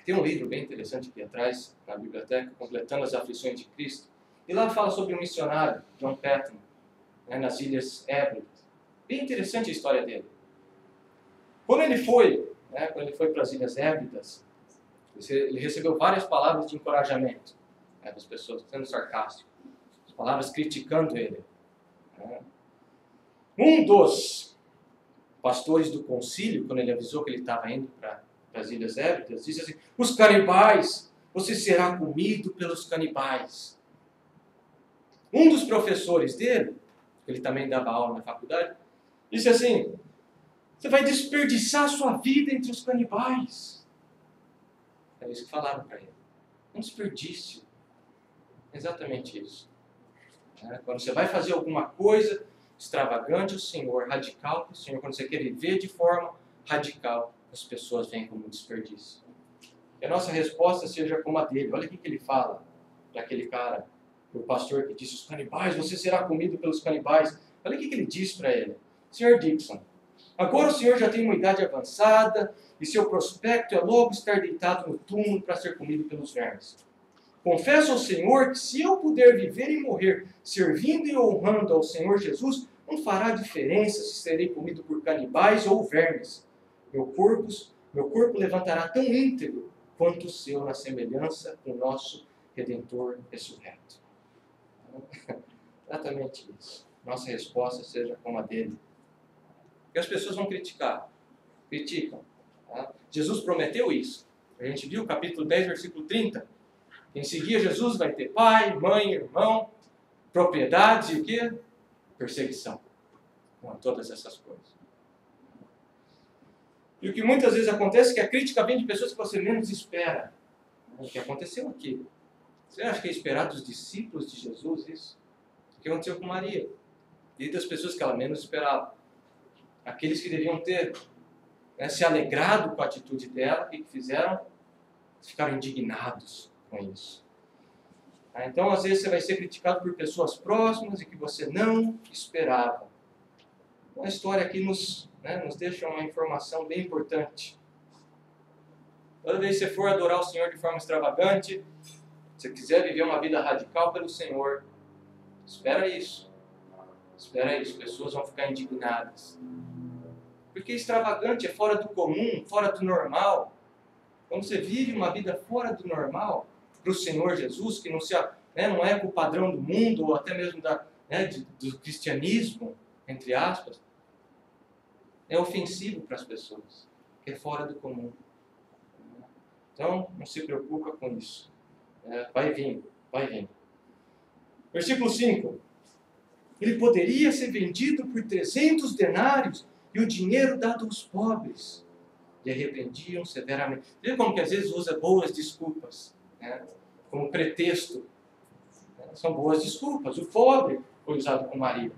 tem um livro bem interessante aqui atrás, na biblioteca, Completando as Aflições de Cristo, e lá fala sobre um missionário, John Patton, né, nas Ilhas Hébridas. Bem interessante a história dele. Quando ele foi para as Ilhas Hébridas, ele recebeu várias palavras de encorajamento, né, das pessoas, sendo sarcástico, as palavras criticando ele. Né. Um dos pastores do concílio, quando ele avisou que ele estava indo para as Ilhas Hébridas, disse assim, os canibais, você será comido pelos canibais. Um dos professores dele, ele também dava aula na faculdade, disse assim, você vai desperdiçar sua vida entre os canibais. É isso que falaram para ele. Um desperdício. Exatamente isso. Quando você vai fazer alguma coisa extravagante, o Senhor, radical, o Senhor, quando você quer viver de forma radical, as pessoas veem como desperdício. Que a nossa resposta seja como a dele. Olha o que ele fala para aquele cara, o pastor que disse, os canibais, você será comido pelos canibais. Olha o que ele diz para ele. Senhor Dixon, agora o senhor já tem uma idade avançada e seu prospecto é logo estar deitado no túmulo para ser comido pelos vermes. Confesso ao Senhor que se eu puder viver e morrer servindo e honrando ao Senhor Jesus, não fará diferença se serei comido por canibais ou vermes. Meu corpo levantará tão íntegro quanto o seu na semelhança com o nosso Redentor ressurreto. Exatamente isso. Nossa resposta seja como a dele. E as pessoas vão criticar. Criticam. Tá? Jesus prometeu isso. A gente viu o capítulo 10, versículo 30. Quem seguir Jesus vai ter pai, mãe, irmão, propriedades e o quê? Perseguição. Com todas essas coisas. E o que muitas vezes acontece é que a crítica vem de pessoas que você menos espera. O que aconteceu aqui? Você acha que é esperar dos discípulos de Jesus isso? O que aconteceu com Maria? E das pessoas que ela menos esperava. Aqueles que deviam ter se alegrado com a atitude dela, o que fizeram? Ficaram indignados com isso. Então, às vezes, você vai ser criticado por pessoas próximas e que você não esperava. A história aqui nos deixa uma informação bem importante. Toda vez que você for adorar o Senhor de forma extravagante, se você quiser viver uma vida radical pelo Senhor, espera isso. Espera isso, pessoas vão ficar indignadas. Porque extravagante é fora do comum, fora do normal. Quando você vive uma vida fora do normal, para o Senhor Jesus, que não é para o padrão do mundo, ou até mesmo do cristianismo, entre aspas, é ofensivo para as pessoas, que é fora do comum. Então, não se preocupa com isso. Vai vir. Versículo 5. Ele poderia ser vendido por 300 denários e o dinheiro dado aos pobres. E arrependiam severamente. Vê como que às vezes usa boas desculpas, como pretexto. São boas desculpas. O pobre foi usado com Maria.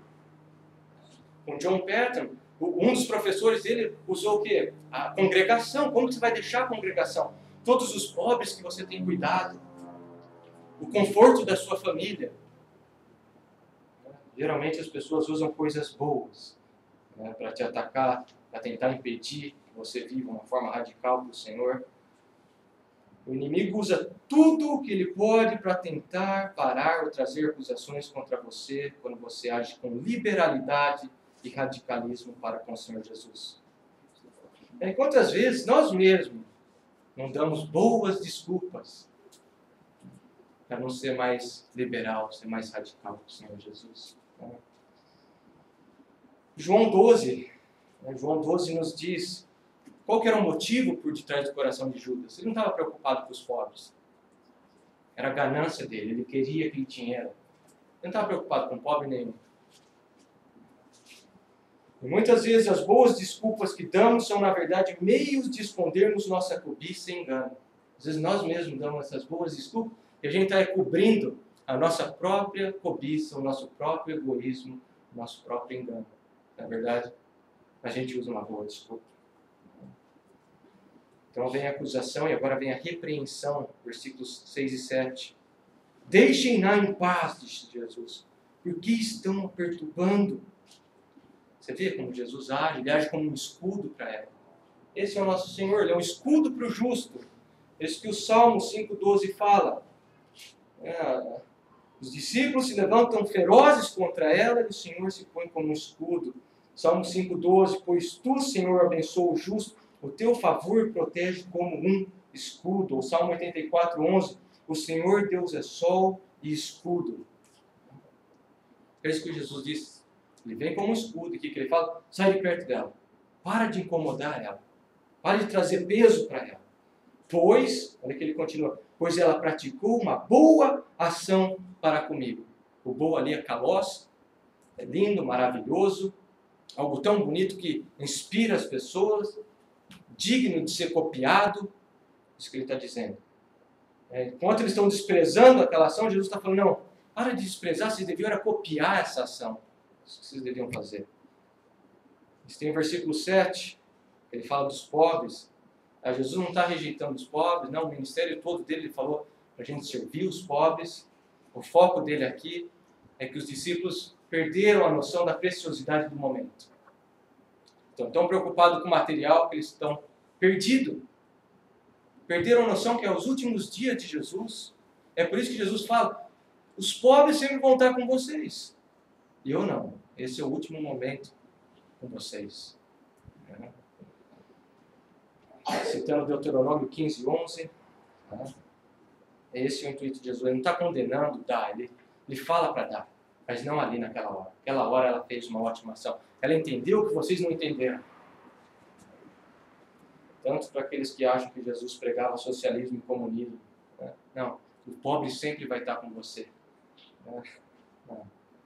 Com John Patton, um dos professores dele usou o quê? A congregação. Como você vai deixar a congregação? Todos os pobres que você tem cuidado. O conforto da sua família. Geralmente as pessoas usam coisas boas, né, para te atacar, para tentar impedir que você viva uma forma radical para o Senhor. O inimigo usa tudo o que ele pode para tentar parar ou trazer acusações contra você quando você age com liberalidade e radicalismo para com o Senhor Jesus. E quantas vezes nós mesmos não damos boas desculpas para não ser mais liberal, ser mais radical com o Senhor Jesus. João 12 nos diz qual que era o motivo por detrás do coração de Judas. Ele não estava preocupado com os pobres. Era a ganância dele, ele queria aquele dinheiro. Ele não estava preocupado com pobre nenhum. E muitas vezes as boas desculpas que damos são, na verdade, meios de escondermos nossa cobiça e engano. Às vezes nós mesmos damos essas boas desculpas e a gente está cobrindo a nossa própria cobiça, o nosso próprio egoísmo, o nosso próprio engano. Na verdade, a gente usa uma boa desculpa. Então vem a acusação e agora vem a repreensão, versículos 6 e 7. Deixem-na em paz, disse Jesus, porque estão a perturbando. Você vê como Jesus age? Ele age como um escudo para ela. Esse é o nosso Senhor, Ele é um escudo para o justo. Esse que o Salmo 5,12 fala. Os discípulos se levantam ferozes contra ela e o Senhor se põe como um escudo. Salmo 5,12, pois tu, Senhor, abençoa o justo, o teu favor protege como um escudo. Ou Salmo 84,11, o Senhor Deus é sol e escudo. É isso que Jesus disse. Ele vem como um escudo aqui, que ele fala, sai de perto dela. Para de incomodar ela. Para de trazer peso para ela. Pois, olha que ele continua, pois ela praticou uma boa ação para comigo. O boa ali é kalos, é lindo, maravilhoso, algo tão bonito que inspira as pessoas, digno de ser copiado. Isso que ele está dizendo. Enquanto eles estão desprezando aquela ação, Jesus está falando, não, para de desprezar, vocês deviam era copiar essa ação. Isso que vocês deviam fazer. Isso tem o versículo 7, ele fala dos pobres. Jesus não está rejeitando os pobres, não, o ministério todo dele ele falou para a gente servir os pobres. O foco dele aqui é que os discípulos perderam a noção da preciosidade do momento. Estão tão preocupados com o material que eles estão perdidos. Perderam a noção que é os últimos dias de Jesus. É por isso que Jesus fala, os pobres sempre vão estar com vocês. E eu não. Esse é o último momento com vocês. Citando Deuteronômio 15:11. Esse é o intuito de Jesus. Ele não está condenando dar, ele fala para dar, mas não ali naquela hora. Naquela hora ela fez uma ótima ação. Ela entendeu o que vocês não entenderam. Tanto para aqueles que acham que Jesus pregava socialismo e comunismo. Não, o pobre sempre vai estar com você. Não.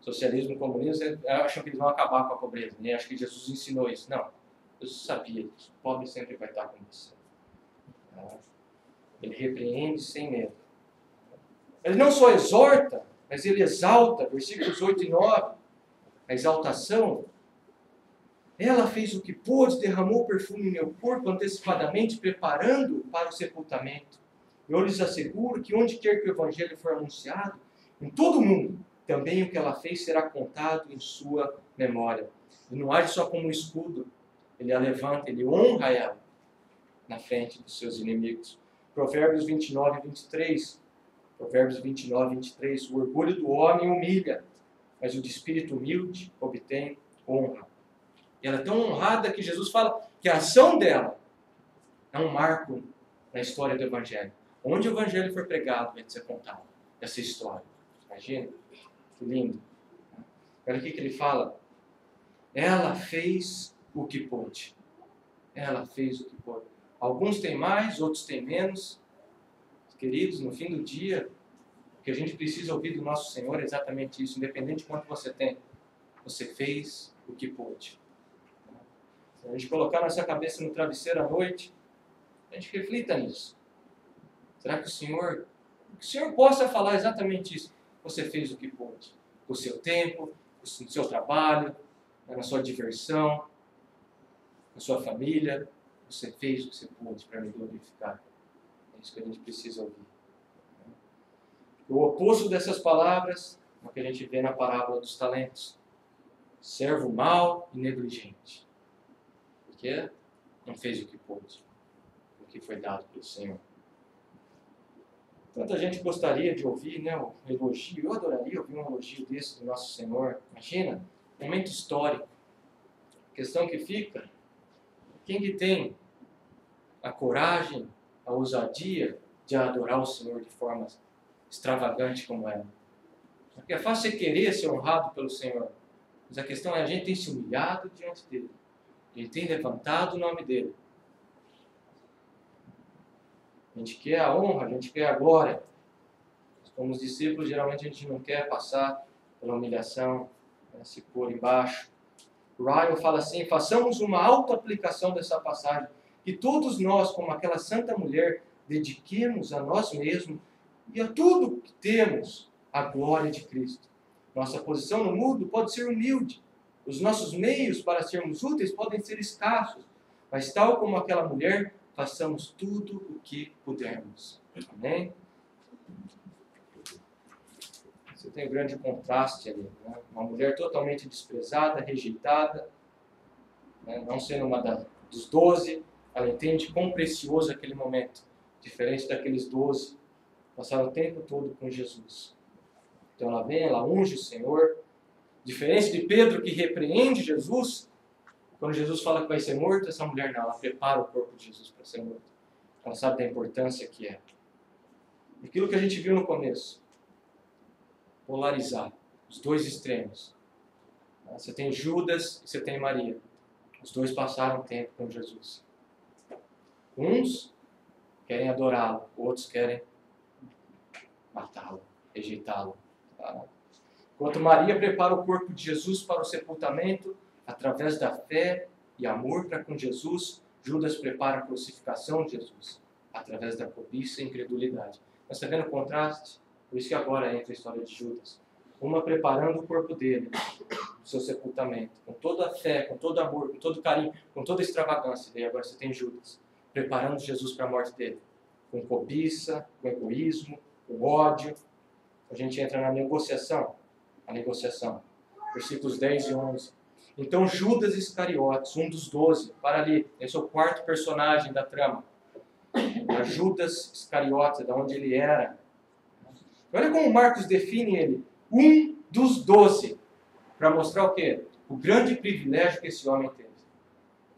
Socialismo e comunismo, acham que eles vão acabar com a pobreza. Nem acho que Jesus ensinou isso. Não. Jesus sabia que o pobre sempre vai estar com você. Ele repreende sem medo. Ele não só exorta, mas ele exalta. Versículos 8 e 9. A exaltação. Ela fez o que pôde, derramou perfume em meu corpo antecipadamente, preparando para o sepultamento. Eu lhes asseguro que onde quer que o evangelho for anunciado, em todo o mundo, também o que ela fez será contado em sua memória. Ele não age só como um escudo. Ele a levanta, ele honra ela na frente dos seus inimigos. Provérbios 29 e 23. Provérbios 29 e 23. O orgulho do homem humilha, mas o de espírito humilde obtém honra. E ela é tão honrada que Jesus fala que a ação dela é um marco na história do Evangelho. Onde o Evangelho for pregado, vai ser contado essa história. Imagina? Que lindo. Olha o que ele fala. Ela fez o que pôde. Ela fez o que pôde. Alguns têm mais, outros têm menos. Queridos, no fim do dia, o que a gente precisa ouvir do nosso Senhor é exatamente isso. Independente de quanto você tem, você fez o que pôde. Se a gente colocar nossa cabeça no travesseiro à noite, a gente reflita nisso. Será que o Senhor possa falar exatamente isso? Você fez o que pôde. Com o seu tempo, no seu trabalho, na sua diversão, na sua família. Você fez o que você pôde para me glorificar. É isso que a gente precisa ouvir. O oposto dessas palavras o que a gente vê na parábola dos talentos. Servo mau e negligente. Porque não fez o que pôde, o que foi dado pelo Senhor. Tanta gente gostaria de ouvir, né, um elogio. Eu adoraria ouvir um elogio desse do nosso Senhor. Imagina, momento histórico. A questão que fica, quem que tem a coragem, a ousadia de adorar o Senhor de forma extravagante como ela? Porque é fácil você querer ser honrado pelo Senhor, mas a questão é a gente tem se humilhado diante dele. Ele tem levantado o nome dele. A gente quer a honra, a gente quer a glória. Como os discípulos, geralmente a gente não quer passar pela humilhação, né, se pôr embaixo. Ryan fala assim: façamos uma auto-aplicação dessa passagem, que todos nós, como aquela santa mulher, dediquemos a nós mesmos e a tudo que temos a glória de Cristo. Nossa posição no mundo pode ser humilde. Os nossos meios para sermos úteis podem ser escassos. Mas tal como aquela mulher, façamos tudo o que pudermos. Amém? Você tem um grande contraste ali. Né? Uma mulher totalmente desprezada, rejeitada, né? Não sendo uma dos 12, ela entende quão precioso é aquele momento. Diferente daqueles 12, passaram o tempo todo com Jesus. Então ela vem, ela unge o Senhor. Diferente de Pedro, que repreende Jesus, quando Jesus fala que vai ser morto, essa mulher não, ela prepara o corpo de Jesus para ser morto. Ela sabe da importância que é. Aquilo que a gente viu no começo, polarizar, os dois extremos. Você tem Judas e você tem Maria. Os dois passaram tempo com Jesus. Uns querem adorá-lo, outros querem matá-lo, rejeitá-lo. Enquanto Maria prepara o corpo de Jesus para o sepultamento, através da fé e amor para com Jesus, Judas prepara a crucificação de Jesus, através da cobiça e incredulidade. Mas está vendo o contraste? Por isso que agora entra a história de Judas. Uma preparando o corpo dele, o seu sepultamento, com toda a fé, com todo amor, com todo carinho, com toda extravagância. E agora você tem Judas, preparando Jesus para a morte dele, com cobiça, com egoísmo, com ódio. A gente entra na negociação. A negociação. Versículos 10 e 11. Então Judas Iscariotes, um dos 12, para ali, esse é o quarto personagem da trama. A Judas Iscariotes, de onde ele era. Olha como Marcos define ele, um dos 12, para mostrar o quê? O grande privilégio que esse homem teve.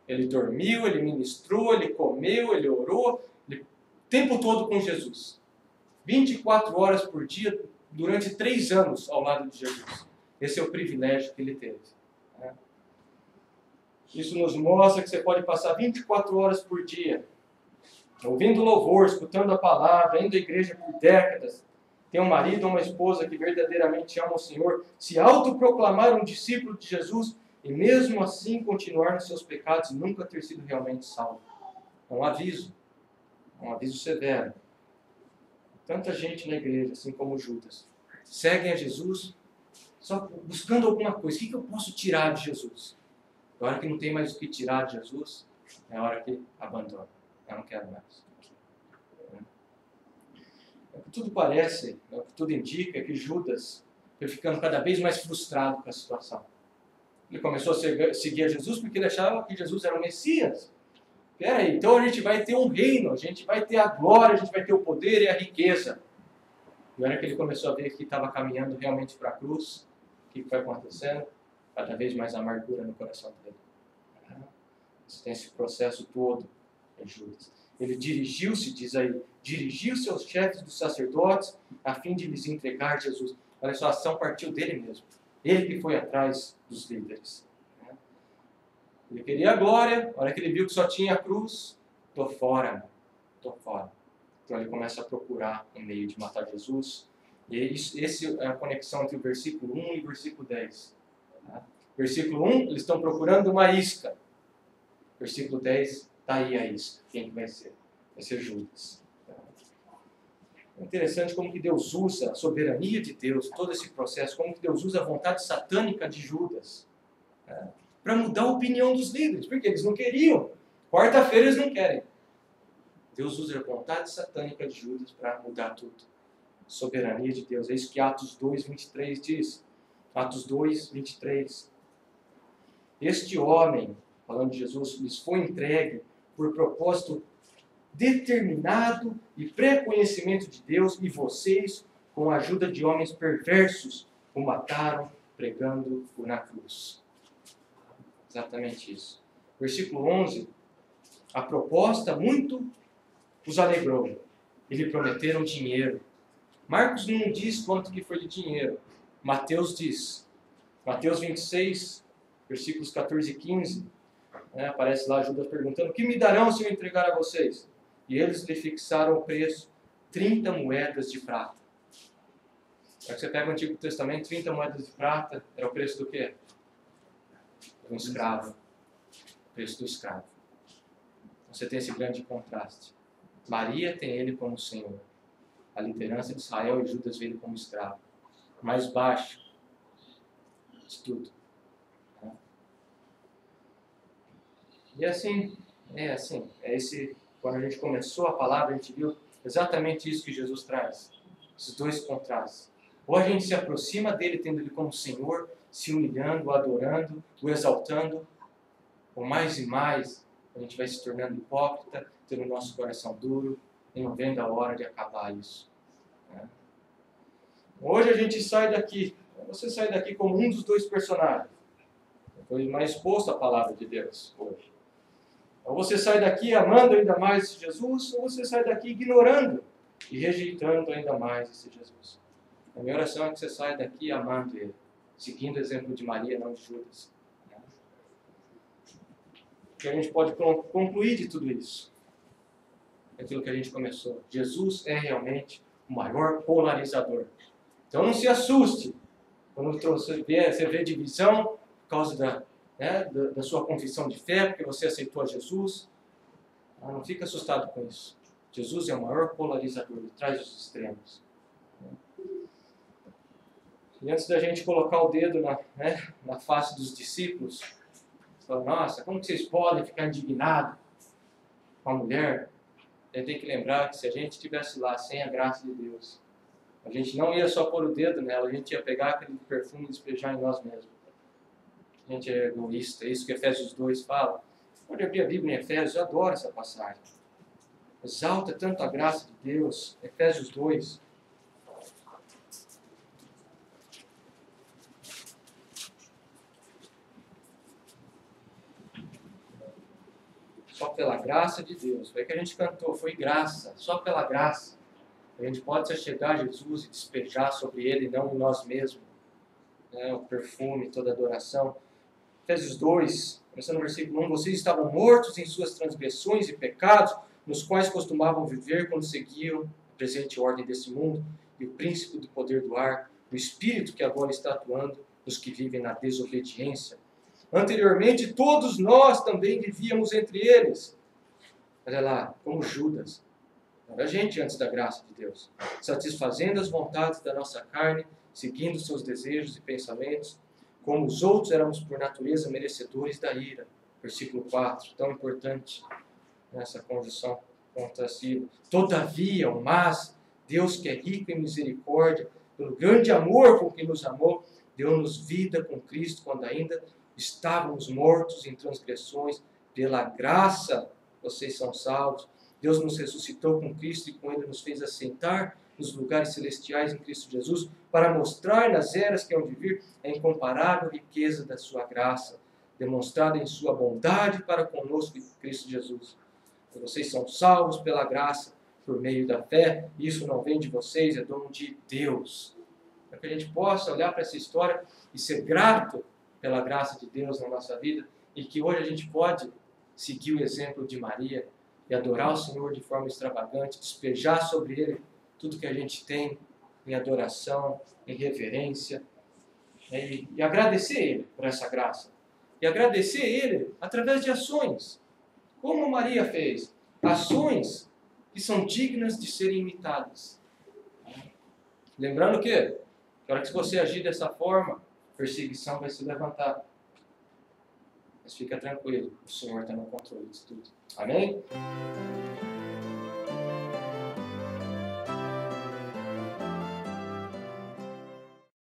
Ele dormiu, ele ministrou, ele comeu, ele orou, o tempo todo com Jesus. 24 horas por dia, durante 3 anos ao lado de Jesus. Esse é o privilégio que ele teve. Isso nos mostra que você pode passar 24 horas por dia, ouvindo louvor, escutando a palavra, indo à igreja por décadas, ter um marido ou uma esposa que verdadeiramente ama o Senhor, se autoproclamar um discípulo de Jesus e mesmo assim continuar nos seus pecados e nunca ter sido realmente salvo. É um aviso severo. Tanta gente na igreja, assim como Judas, seguem a Jesus só buscando alguma coisa. O que eu posso tirar de Jesus? Na hora que não tem mais o que tirar de Jesus, é a hora que abandona. Eu não quero mais. O que tudo parece, o que tudo indica é que Judas foi ficando cada vez mais frustrado com a situação. Ele começou a seguir a Jesus porque ele achava que Jesus era o Messias. Peraí, então a gente vai ter um reino, a gente vai ter a glória, a gente vai ter o poder e a riqueza. E na hora que ele começou a ver que estava caminhando realmente para a cruz, o que foi acontecendo? Cada vez mais amargura no coração dele. Você tem esse processo todo em Judas. Ele dirigiu-se, diz aí, dirigiu-se aos chefes dos sacerdotes a fim de lhes entregar Jesus. Olha só, a ação partiu dele mesmo. Ele que foi atrás dos líderes. Ele queria a glória, na hora que ele viu que só tinha a cruz, estou fora. Então ele começa a procurar um meio de matar Jesus. E esse é a conexão entre o versículo 1 e o versículo 10. Versículo 1, eles estão procurando uma isca. Versículo 10, está aí a isca. Quem que vai ser? Vai ser Judas. É interessante como que Deus usa a soberania de Deus, todo esse processo, como que Deus usa a vontade satânica de Judas para mudar a opinião dos líderes, porque eles não queriam. Quarta-feira eles não querem. Deus usa a vontade satânica de Judas para mudar tudo. soberania de Deus. É isso que Atos 2, 23 diz. Atos 2, 23. Este homem, falando de Jesus, lhes foi entregue por propósito determinado e pré-conhecimento de Deus, e vocês, com a ajuda de homens perversos, o mataram pregando-o na cruz. Exatamente isso. Versículo 11. A proposta muito os alegrou. E lhe prometeram dinheiro. Marcos não diz quanto que foi de dinheiro. Mateus diz. Mateus 26, versículos 14 e 15. Aparece lá Judas perguntando: o que me darão se eu entregar a vocês? E eles lhe fixaram o preço, 30 moedas de prata. Para que você pega o Antigo Testamento, 30 moedas de prata era o preço do quê? Um escravo. O preço do escravo. Você tem esse grande contraste. Maria tem ele como Senhor. A liderança de Israel e Judas vê ele como escravo. Mais baixo de tudo. E assim, quando a gente começou a palavra, a gente viu exatamente isso que Jesus traz. Esses dois contrastes. Ou a gente se aproxima dele, tendo ele como Senhor, se humilhando, o adorando, o exaltando, ou mais e mais a gente vai se tornando hipócrita, tendo o nosso coração duro, e não vendo a hora de acabar isso. Hoje a gente sai daqui, você sai daqui como um dos dois personagens. Foi mais exposto à palavra de Deus hoje. Ou você sai daqui amando ainda mais esse Jesus, ou você sai daqui ignorando e rejeitando ainda mais esse Jesus. A minha oração é que você saia daqui amando ele, seguindo o exemplo de Maria, não de Judas. O que a gente pode concluir de tudo isso? Aquilo que a gente começou. Jesus é realmente o maior polarizador. Então não se assuste quando você vê divisão por causa da sua confissão de fé, porque você aceitou a Jesus. Não fica assustado com isso. Jesus é o maior polarizador, ele traz os extremos. E antes da gente colocar o dedo na face dos discípulos, você fala: nossa, como que vocês podem ficar indignados com a mulher? A gente tem que lembrar que se a gente estivesse lá sem a graça de Deus, a gente não ia só pôr o dedo nela, a gente ia pegar aquele perfume e despejar em nós mesmos. A gente é egoísta, é isso que Efésios 2 fala. Pode abrir a Bíblia em Efésios, eu adoro essa passagem. Exalta tanto a graça de Deus. Efésios 2. Só pela graça de Deus. Foi o que a gente cantou, foi graça. Só pela graça. A gente pode se chegar a Jesus e despejar sobre ele, não em nós mesmos. O perfume, toda a adoração. Efésios 2, começando no versículo 1. Vocês estavam mortos em suas transgressões e pecados, nos quais costumavam viver quando seguiam a presente ordem desse mundo e o príncipe do poder do ar, o espírito que agora está atuando nos que vivem na desobediência. Anteriormente, todos nós também vivíamos entre eles. Olha lá, como Judas. Era a gente antes da graça de Deus. Satisfazendo as vontades da nossa carne, seguindo seus desejos e pensamentos. Como os outros, éramos por natureza merecedores da ira. Versículo 4, tão importante nessa conjunção contrastiva. Todavia, mas, Deus que é rico em misericórdia, pelo grande amor com que nos amou, deu-nos vida com Cristo quando ainda estávamos mortos em transgressões. Pela graça vocês são salvos. Deus nos ressuscitou com Cristo e com Ele nos fez assentar nos lugares celestiais em Cristo Jesus, para mostrar nas eras que hão de vir a incomparável riqueza da sua graça, demonstrada em sua bondade para conosco em Cristo Jesus. Vocês são salvos pela graça, por meio da fé. Isso não vem de vocês, é dom de Deus. Para que a gente possa olhar para essa história e ser grato pela graça de Deus na nossa vida, e que hoje a gente pode seguir o exemplo de Maria e adorar o Senhor de forma extravagante, despejar sobre Ele tudo que a gente tem em adoração, em reverência, e agradecer Ele por essa graça. E agradecer Ele através de ações, como Maria fez. Ações que são dignas de serem imitadas. Lembrando que, na hora que você agir dessa forma, perseguição vai se levantar. Mas fica tranquilo, o Senhor está no controle disso tudo. Amém?